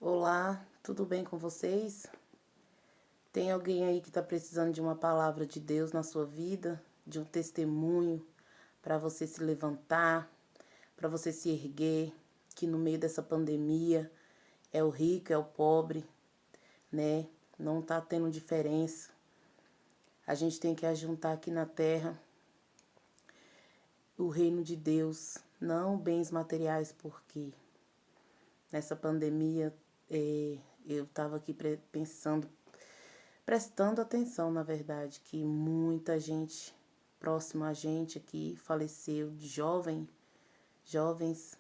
Olá, tudo bem com vocês? Tem alguém aí que está precisando de uma palavra de Deus na sua vida, de um testemunho para você se levantar, para você se erguer, que no meio dessa pandemia é o rico, é o pobre, né? Não está tendo diferença. A gente tem que ajuntar aqui na terra o reino de Deus, não bens materiais, porque nessa pandemia eu estava aqui pensando, prestando atenção, na verdade, que muita gente próxima a gente aqui faleceu de jovens,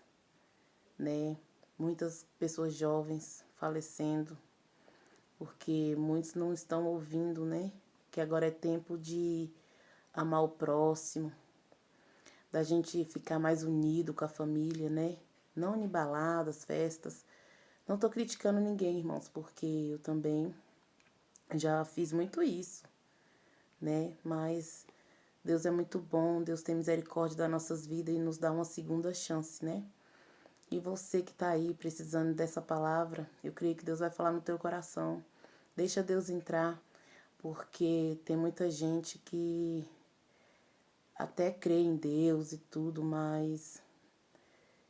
né? Muitas pessoas jovens falecendo, porque muitos não estão ouvindo, né? Que agora é tempo de amar o próximo, da gente ficar mais unido com a família, né? Não em baladas, festas. Não tô criticando ninguém, irmãos, porque eu também já fiz muito isso, né? Mas Deus é muito bom, Deus tem misericórdia das nossas vidas e nos dá uma segunda chance, né? E você que tá aí precisando dessa palavra, eu creio que Deus vai falar no teu coração. Deixa Deus entrar, porque tem muita gente que até crê em Deus e tudo, mas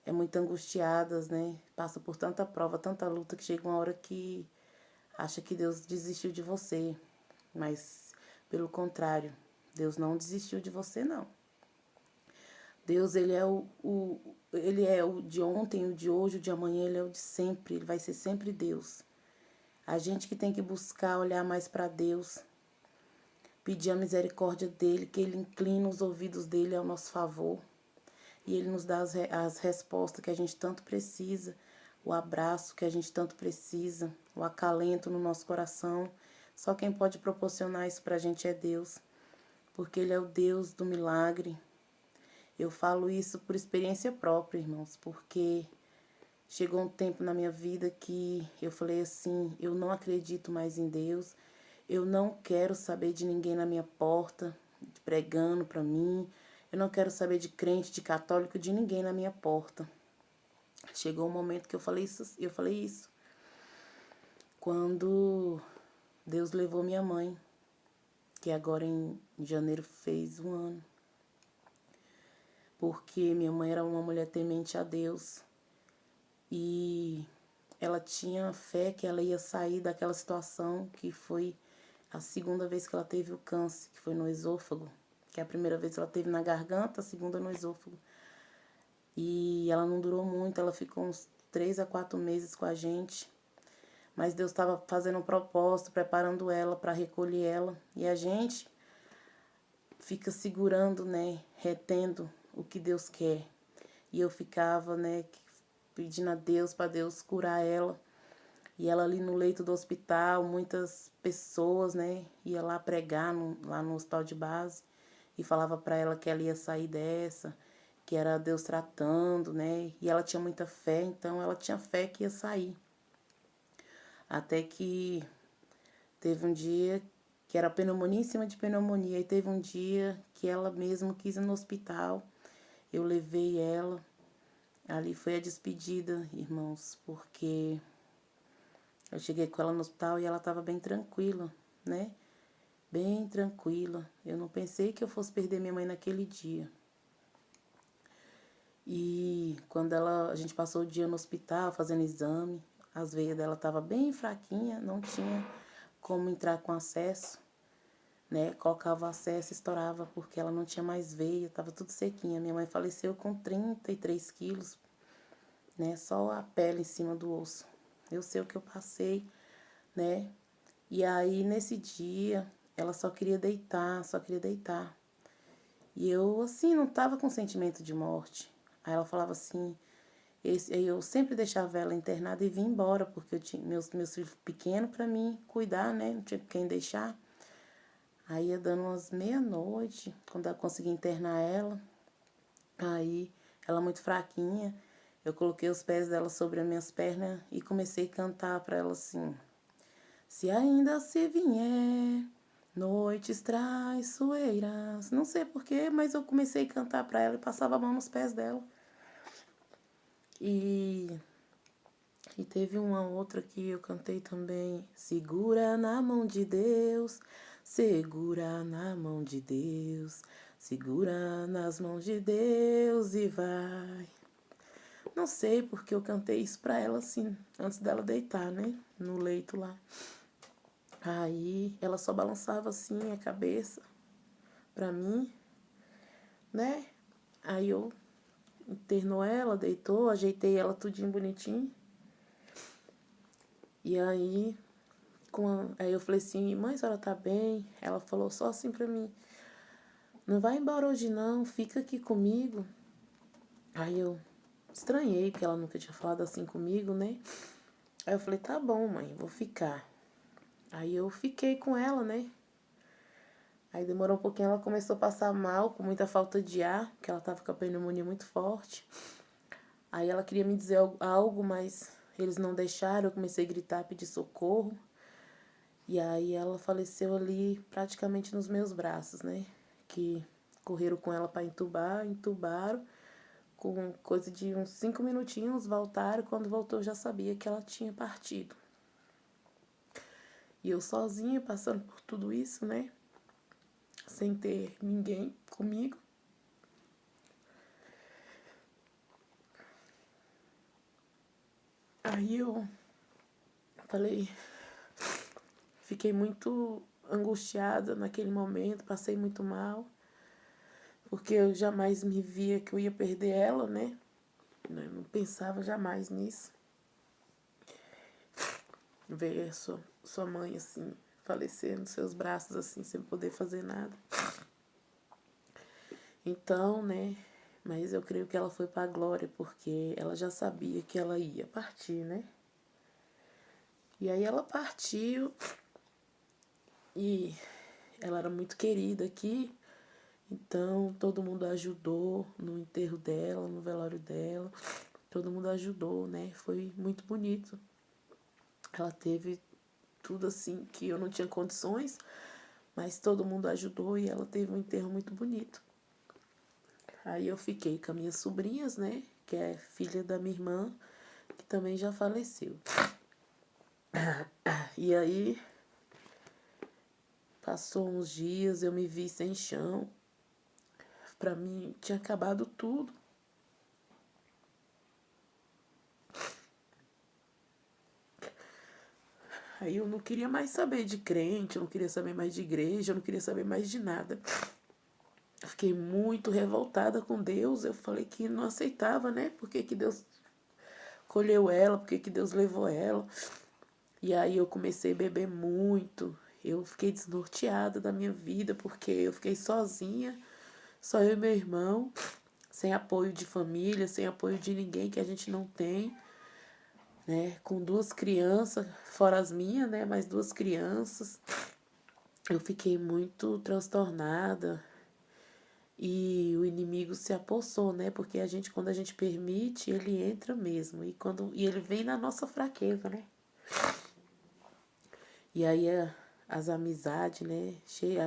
é muito angustiadas, né? Passa por tanta prova, tanta luta, que chega uma hora que acha que Deus desistiu de você. Mas, pelo contrário, Deus não desistiu de você, não. Deus, ele é ele é o de ontem, o de hoje, o de amanhã, ele é o de sempre, ele vai ser sempre Deus. A gente que tem que buscar olhar mais para Deus, pedir a misericórdia dele, que ele inclina os ouvidos dele ao nosso favor e ele nos dá as respostas que a gente tanto precisa, o abraço que a gente tanto precisa, o acalento no nosso coração. Só quem pode proporcionar isso pra gente é Deus, porque ele é o Deus do milagre. Eu falo isso por experiência própria, irmãos, porque chegou um tempo na minha vida que eu falei assim, eu não acredito mais em Deus, eu não quero saber de ninguém na minha porta, pregando para mim, eu não quero saber de crente, de católico, de ninguém na minha porta. Chegou um momento que eu falei isso, quando Deus levou minha mãe, que agora em janeiro fez um ano, porque minha mãe era uma mulher temente a Deus e ela tinha fé que ela ia sair daquela situação, que foi a segunda vez que ela teve o câncer, que foi no esôfago, que a primeira vez ela teve na garganta, a segunda no esôfago. E ela não durou muito, ela ficou uns 3 a 4 meses com a gente. Mas Deus estava fazendo um propósito, preparando ela para recolher ela. E a gente fica segurando, né, retendo o que Deus quer. E eu ficava, né, pedindo a Deus para Deus curar ela. E ela ali no leito do hospital, muitas pessoas, né, ia lá pregar lá no hospital de base e falava para ela que ela ia sair dessa, que era Deus tratando, né? E ela tinha muita fé, então ela tinha fé que ia sair. Até que teve um dia que era pneumonia em cima de pneumonia, e teve um dia que ela mesma quis ir no hospital. Eu levei ela. Ali foi a despedida, irmãos, porque eu cheguei com ela no hospital e ela estava bem tranquila, né? Bem tranquila. Eu não pensei que eu fosse perder minha mãe naquele dia. E quando a gente passou o dia no hospital fazendo exame, as veias dela estavam bem fraquinha, não tinha como entrar com acesso, né? Colocava acesso e estourava porque ela não tinha mais veia, estava tudo sequinha. Minha mãe faleceu com 33 quilos, né? Só a pele em cima do osso. Eu sei o que eu passei, né? E aí, nesse dia, ela só queria deitar, só queria deitar. E eu, assim, não tava com sentimento de morte. Aí ela falava assim, eu sempre deixava ela internada e vim embora, porque eu tinha meus filhos pequenos para mim cuidar, né? Não tinha quem deixar. Aí ia dando umas meia-noite, quando eu consegui internar ela. Aí, ela muito fraquinha, eu coloquei os pés dela sobre as minhas pernas e comecei a cantar para ela assim: se ainda se vier noites traiçoeiras. Não sei porquê, mas eu comecei a cantar para ela e passava a mão nos pés dela. E E teve uma outra que eu cantei também. Segura na mão de Deus, segura na mão de Deus, segura nas mãos de Deus e vai. Não sei porque eu cantei isso pra ela assim, antes dela deitar, né? No leito lá. Aí ela só balançava assim a cabeça pra mim, né? Aí eu internou ela, deitou, ajeitei ela tudinho bonitinho. E aí, aí eu falei assim, mãe, a senhora tá bem? Ela falou só assim pra mim, não vai embora hoje não, fica aqui comigo. Aí eu estranhei, porque ela nunca tinha falado assim comigo, né? Aí eu falei, tá bom, mãe, vou ficar. Aí eu fiquei com ela, né? Aí demorou um pouquinho, ela começou a passar mal, com muita falta de ar, porque ela tava com a pneumonia muito forte. Aí ela queria me dizer algo, mas eles não deixaram, eu comecei a gritar, pedir socorro. E aí ela faleceu ali praticamente nos meus braços, né? Que correram com ela para entubar, entubaram. Com coisa de uns 5 minutinhos voltaram. Quando voltou eu já sabia que ela tinha partido. E eu sozinha passando por tudo isso, né? Sem ter ninguém comigo. Aí eu falei, fiquei muito angustiada naquele momento, passei muito mal, porque eu jamais me via que eu ia perder ela, né? Eu não pensava jamais nisso. Ver sua mãe assim, falecer nos seus braços assim, sem poder fazer nada. Então, né? Mas eu creio que ela foi para a glória, porque ela já sabia que ela ia partir, né? E aí ela partiu e ela era muito querida aqui, então todo mundo ajudou no enterro dela, no velório dela, todo mundo ajudou, né? Foi muito bonito. Ela teve tudo assim que eu não tinha condições, mas todo mundo ajudou e ela teve um enterro muito bonito. Aí eu fiquei com as minhas sobrinhas, né? Que é filha da minha irmã, que também já faleceu. E aí, passou uns dias, eu me vi sem chão. Pra mim, tinha acabado tudo. Aí eu não queria mais saber de crente, eu não queria saber mais de igreja, eu não queria saber mais de nada. Eu fiquei muito revoltada com Deus. Eu falei que não aceitava, né? Por que Deus colheu ela, por que Deus levou ela. E aí eu comecei a beber muito. Eu fiquei desnorteada da minha vida, porque eu fiquei sozinha, só eu e meu irmão, sem apoio de família, sem apoio de ninguém que a gente não tem, né? Com duas crianças, fora as minhas, né? Mais duas crianças. Eu fiquei muito transtornada e o inimigo se apossou, né? Porque a gente, quando a gente permite, ele entra mesmo e ele vem na nossa fraqueza, né? E aí as amizades, né?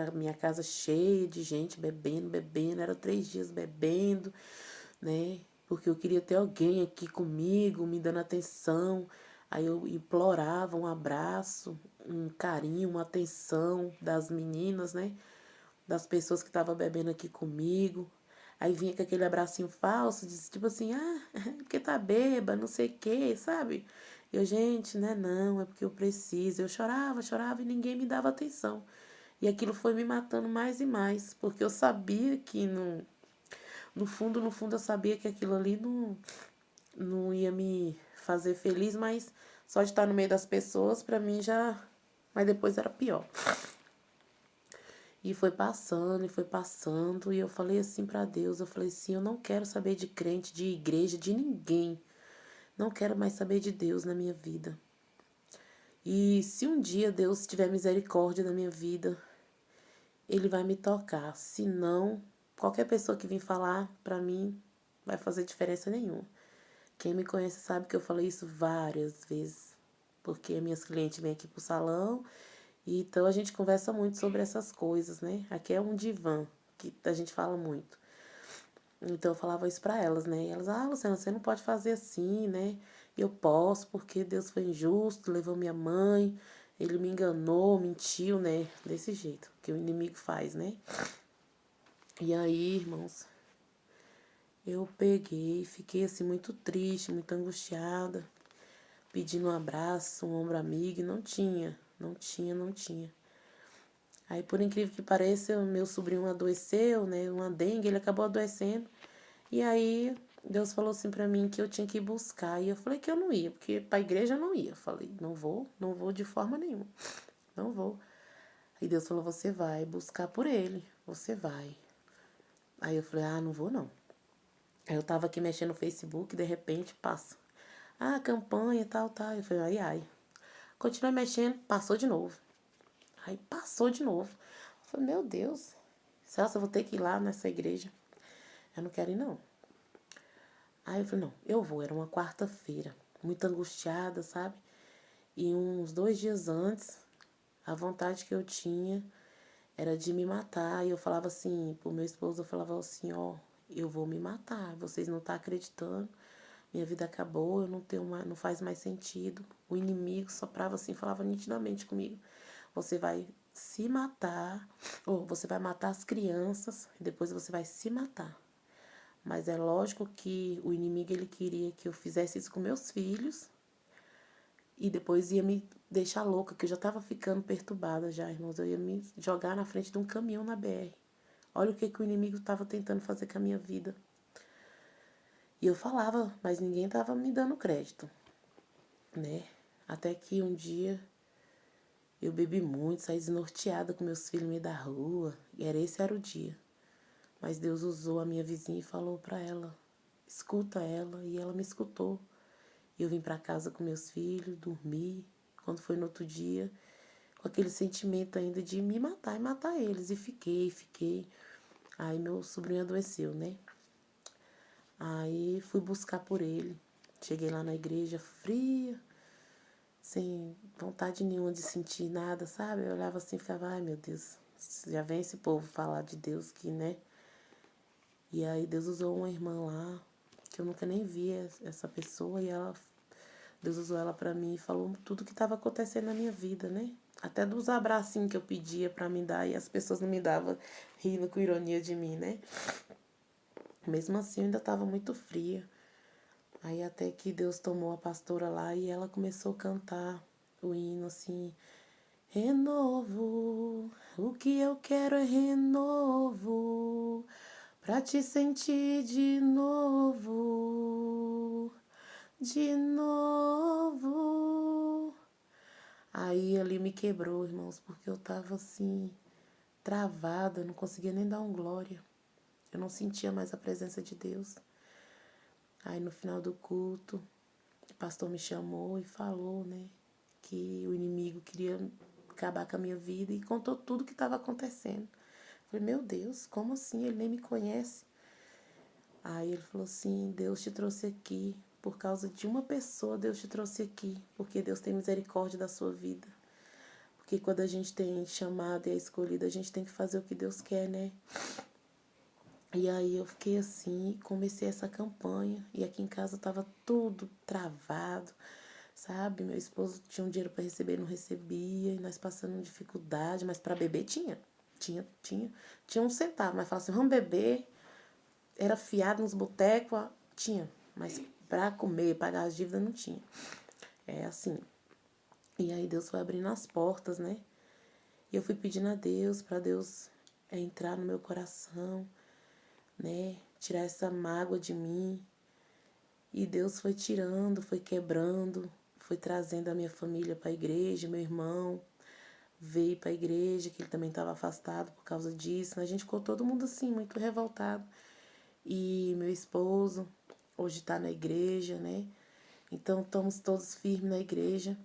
A minha casa cheia de gente bebendo, bebendo. Era 3 dias bebendo, né? Porque eu queria ter alguém aqui comigo, me dando atenção. Aí eu implorava um abraço, um carinho, uma atenção das meninas, né? Das pessoas que estavam bebendo aqui comigo. Aí vinha com aquele abracinho falso, tipo assim, ah, porque tá bêbada, não sei o que, sabe? Eu, gente, né, não, é porque eu preciso. Eu chorava, chorava e ninguém me dava atenção. E aquilo foi me matando mais e mais, porque eu sabia que no fundo eu sabia que aquilo ali não ia me fazer feliz, mas só de estar no meio das pessoas, pra mim já. Mas depois era pior. E foi passando, e eu falei assim pra Deus, eu falei assim, eu não quero saber de crente, de igreja, de ninguém. Não quero mais saber de Deus na minha vida. E se um dia Deus tiver misericórdia na minha vida, Ele vai me tocar. Se não, qualquer pessoa que vir falar pra mim vai fazer diferença nenhuma. Quem me conhece sabe que eu falei isso várias vezes, porque minhas clientes vêm aqui pro salão e então a gente conversa muito sobre essas coisas, né? Aqui é um divã que a gente fala muito. Então eu falava isso pra elas, né? E elas, Luciana, você não pode fazer assim, né? Eu posso, porque Deus foi injusto, levou minha mãe, ele me enganou, mentiu, né? Desse jeito que o inimigo faz, né? E aí, irmãos, eu peguei, fiquei assim muito triste, muito angustiada, pedindo um abraço, um ombro amigo, e não tinha. Aí, por incrível que pareça, o meu sobrinho adoeceu, né? Uma dengue, ele acabou adoecendo. E aí, Deus falou assim pra mim que eu tinha que ir buscar. E eu falei que eu não ia, porque pra igreja eu não ia. Eu falei, não vou de forma nenhuma. Não vou. Aí Deus falou, você vai buscar por ele. Você vai. Aí eu falei, não vou não. Aí eu tava aqui mexendo no Facebook, de repente passa. Campanha, tal, tal. Eu falei, ai. Continuei mexendo, passou de novo. Aí passou de novo. Eu falei, meu Deus, Celso, eu vou ter que ir lá nessa igreja. Eu não quero ir, não. Aí eu falei, não, eu vou. Era uma quarta-feira, muito angustiada, sabe? E uns 2 dias antes, a vontade que eu tinha era de me matar. E eu falava assim, pro meu esposo, eu falava assim, eu vou me matar. Vocês não estão acreditando. Minha vida acabou, eu não tenho mais, não faz mais sentido. O inimigo soprava assim, falava nitidamente comigo. Você vai se matar, ou você vai matar as crianças e depois você vai se matar. Mas é lógico que o inimigo ele queria que eu fizesse isso com meus filhos e depois ia me deixar louca, que eu já estava ficando perturbada já, irmãos. Eu ia me jogar na frente de um caminhão na BR. Olha o que o inimigo estava tentando fazer com a minha vida. E eu falava, mas ninguém estava me dando crédito, né? Até que um dia eu bebi muito, saí desnorteada com meus filhos no meio da rua. E esse era o dia. Mas Deus usou a minha vizinha e falou para ela, escuta ela. E ela me escutou. Eu vim para casa com meus filhos, dormi. Quando foi no outro dia, com aquele sentimento ainda de me matar e matar eles. E fiquei. Aí meu sobrinho adoeceu, né? Aí fui buscar por ele. Cheguei lá na igreja fria, sem vontade nenhuma de sentir nada, sabe? Eu olhava assim e ficava, ai meu Deus, já vem esse povo falar de Deus que, né? E aí Deus usou uma irmã lá, que eu nunca nem vi essa pessoa, e Deus usou ela pra mim e falou tudo que estava acontecendo na minha vida, né? Até dos abracinhos que eu pedia pra me dar e as pessoas não me davam, rindo com ironia de mim, né? Mesmo assim, eu ainda estava muito fria. Aí até que Deus tomou a pastora lá e ela começou a cantar o hino assim: renovo, o que eu quero é renovo, pra te sentir de novo, de novo. Aí ali me quebrou, irmãos, porque eu tava assim, travada, eu não conseguia nem dar um glória. Eu não sentia mais a presença de Deus. Aí no final do culto, o pastor me chamou e falou, né, que o inimigo queria acabar com a minha vida e contou tudo o que estava acontecendo. Eu falei, meu Deus, como assim? Ele nem me conhece. Aí ele falou assim, Deus te trouxe aqui, por causa de uma pessoa, Deus te trouxe aqui, porque Deus tem misericórdia da sua vida. Porque quando a gente tem chamado e é escolhido, a gente tem que fazer o que Deus quer, né? E aí eu fiquei assim, comecei essa campanha, e aqui em casa tava tudo travado, sabe? Meu esposo tinha um dinheiro para receber, não recebia, e nós passando dificuldade, mas para beber tinha um centavo, mas falava assim, vamos beber, era fiado nos botecos, tinha, mas para comer, pagar as dívidas não tinha. É assim. E aí Deus foi abrindo as portas, né? E eu fui pedindo a Deus, para Deus entrar no meu coração, né? Tirar essa mágoa de mim. E Deus foi tirando, foi quebrando, foi trazendo a minha família para a igreja, meu irmão veio para a igreja, que ele também estava afastado por causa disso. A gente ficou todo mundo assim, muito revoltado. E meu esposo hoje está na igreja, né? Então estamos todos firmes na igreja.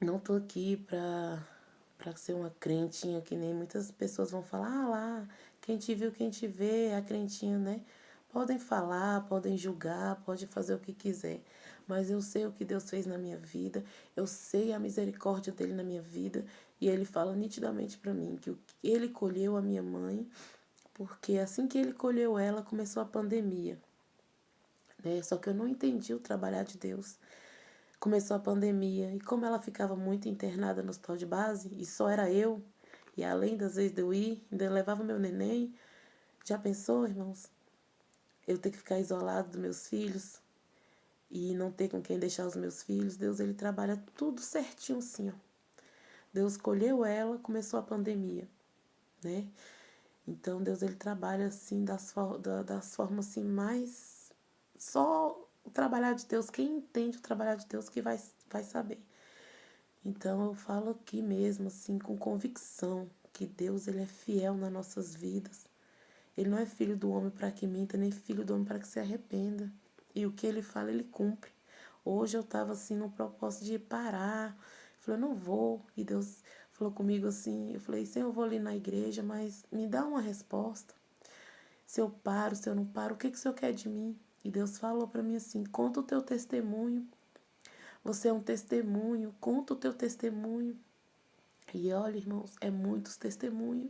Não tô aqui para ser uma crentinha que nem muitas pessoas vão falar, lá, quem te viu, quem te vê, é a crentinha, né? Podem falar, podem julgar, pode fazer o que quiser, mas eu sei o que Deus fez na minha vida, eu sei a misericórdia dele na minha vida, e ele fala nitidamente para mim que ele colheu a minha mãe, porque assim que ele colheu ela, começou a pandemia, né? Só que eu não entendi o trabalhar de Deus. Começou a pandemia e como ela ficava muito internada no hospital de base e só era eu, e além das vezes de eu ir, ainda levava meu neném, já pensou, irmãos? Eu ter que ficar isolado dos meus filhos e não ter com quem deixar os meus filhos. Deus, ele trabalha tudo certinho assim, ó. Deus escolheu ela, começou a pandemia, né? Então, Deus, ele trabalha assim das formas assim mais... Só o trabalhar de Deus, quem entende o trabalhar de Deus que vai saber. Então, eu falo aqui mesmo, assim, com convicção, que Deus, ele é fiel nas nossas vidas. Ele não é filho do homem para que minta, nem filho do homem para que se arrependa. E o que ele fala, ele cumpre. Hoje eu estava assim no propósito de parar. Eu falei, eu não vou. E Deus falou comigo assim, eu falei, Senhor, eu vou ali na igreja, mas me dá uma resposta. Se eu paro, se eu não paro, o que o Senhor quer de mim? E Deus falou para mim assim, conta o teu testemunho. Você é um testemunho, conta o teu testemunho. E olha, irmãos, é muitos testemunhos.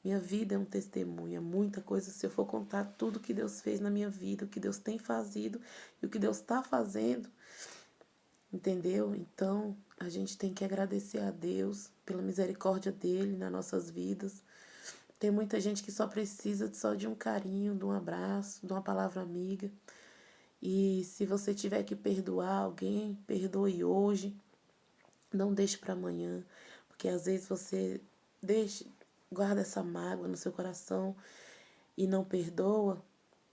Minha vida é um testemunho, é muita coisa. Se eu for contar tudo que Deus fez na minha vida, o que Deus tem fazido e o que Deus está fazendo, entendeu? Então, a gente tem que agradecer a Deus pela misericórdia dele nas nossas vidas. Tem muita gente que só precisa só de um carinho, de um abraço, de uma palavra amiga. E se você tiver que perdoar alguém, perdoe hoje. Não deixe para amanhã, porque às vezes você guarda essa mágoa no seu coração e não perdoa,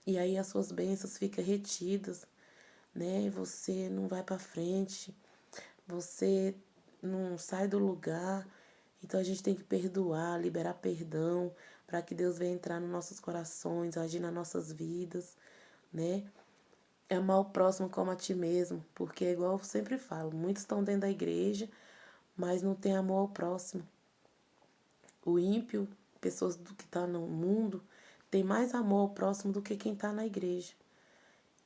e aí as suas bênçãos ficam retidas, né? Você não vai para frente, você não sai do lugar. Então a gente tem que perdoar, liberar perdão, para que Deus venha entrar nos nossos corações, agir nas nossas vidas, né? Amar o próximo como a ti mesmo, porque é igual eu sempre falo, muitos estão dentro da igreja, mas não tem amor ao próximo. O ímpio, pessoas do que estão no mundo, tem mais amor ao próximo do que quem está na igreja,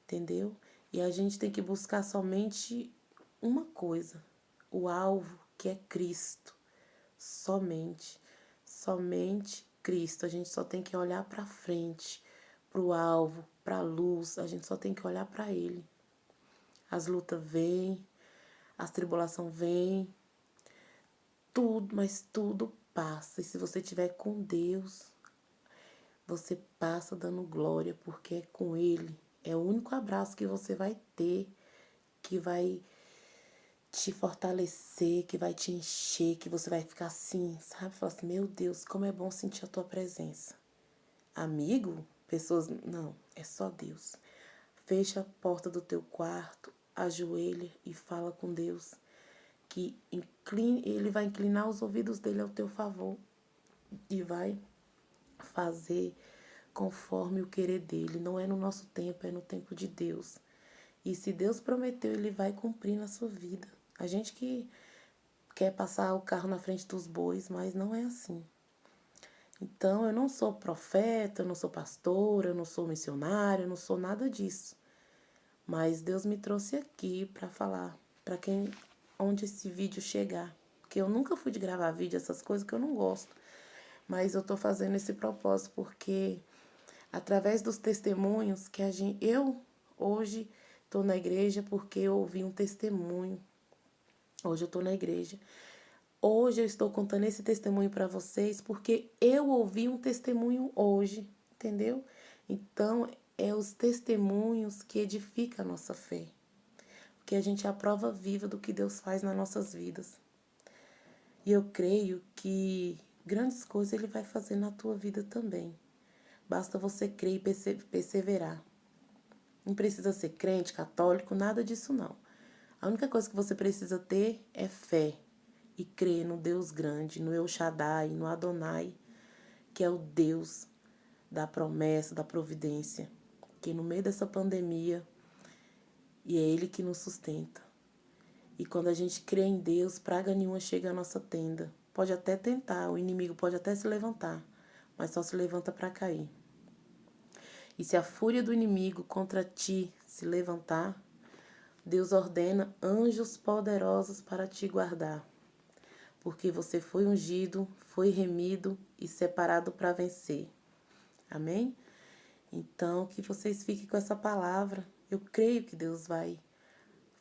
entendeu? E a gente tem que buscar somente uma coisa, o alvo, que é Cristo. Somente Cristo. A gente só tem que olhar para frente, para o alvo, para a luz. A gente só tem que olhar para Ele. As lutas vêm, as tribulações vêm, tudo, mas tudo passa. E se você estiver com Deus, você passa dando glória, porque é com Ele. É o único abraço que você vai ter, que vai te fortalecer, que vai te encher, que você vai ficar assim, sabe? Falar assim, meu Deus, como é bom sentir a tua presença. Amigo, pessoas, não, é só Deus. Fecha a porta do teu quarto, ajoelha e fala com Deus, que Ele vai inclinar os ouvidos dele ao teu favor e vai fazer conforme o querer dele. Não é no nosso tempo, é no tempo de Deus. E se Deus prometeu, ele vai cumprir na sua vida. A gente que quer passar o carro na frente dos bois, mas não é assim. Então, eu não sou profeta, eu não sou pastora, eu não sou missionária, eu não sou nada disso. Mas Deus me trouxe aqui para falar para quem onde esse vídeo chegar. Porque eu nunca fui de gravar vídeo, essas coisas que eu não gosto. Mas eu tô fazendo esse propósito porque através dos testemunhos que eu hoje estou na igreja porque eu ouvi um testemunho. Hoje eu estou na igreja. Hoje eu estou contando esse testemunho para vocês porque eu ouvi um testemunho hoje, entendeu? Então, é os testemunhos que edificam a nossa fé. Porque a gente é a prova viva do que Deus faz nas nossas vidas. E eu creio que grandes coisas Ele vai fazer na tua vida também. Basta você crer e perseverar. Não precisa ser crente, católico, nada disso não. A única coisa que você precisa ter é fé e crer no Deus grande, no El Shaddai, no Adonai, que é o Deus da promessa, da providência, que no meio dessa pandemia, e é Ele que nos sustenta. E quando a gente crê em Deus, praga nenhuma chega à nossa tenda. Pode até tentar, o inimigo pode até se levantar, mas só se levanta para cair. E se a fúria do inimigo contra ti se levantar, Deus ordena anjos poderosos para te guardar. Porque você foi ungido, foi remido e separado para vencer. Amém? Então, que vocês fiquem com essa palavra. Eu creio que Deus vai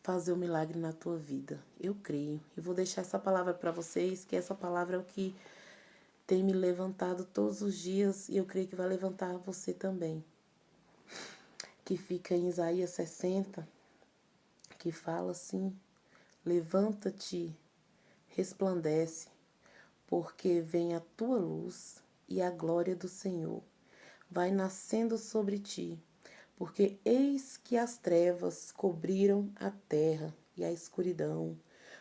fazer um milagre na tua vida. Eu creio. E vou deixar essa palavra para vocês, que essa palavra é o que tem me levantado todos os dias e eu creio que vai levantar você também. Que fica em Isaías 60, que fala assim: levanta-te, resplandece, porque vem a tua luz e a glória do Senhor vai nascendo sobre ti. Porque eis que as trevas cobriram a terra e a escuridão,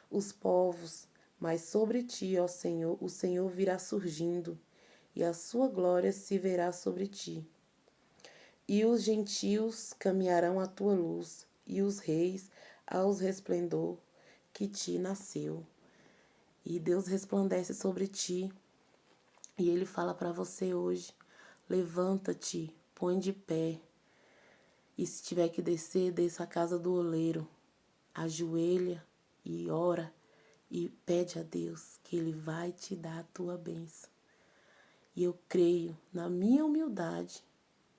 os povos, mas sobre ti, ó Senhor, o Senhor virá surgindo, e a sua glória se verá sobre ti. E os gentios caminharão à tua luz, e os reis ao resplendor que te nasceu. E Deus resplandece sobre ti, e Ele fala para você hoje: levanta-te, põe de pé. E se tiver que descer, desça a casa do oleiro. Ajoelha e ora e pede a Deus que Ele vai te dar a tua bênção. E eu creio, na minha humildade,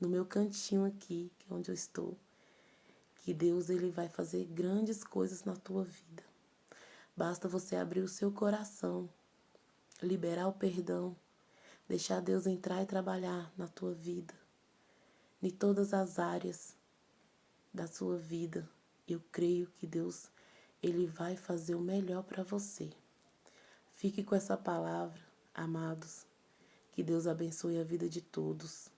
no meu cantinho aqui, que é onde eu estou, que Deus Ele vai fazer grandes coisas na tua vida. Basta você abrir o seu coração, liberar o perdão, deixar Deus entrar e trabalhar na tua vida, em todas as áreas da sua vida. Eu creio que Deus, Ele vai fazer o melhor para você. Fique com essa palavra, amados. Que Deus abençoe a vida de todos.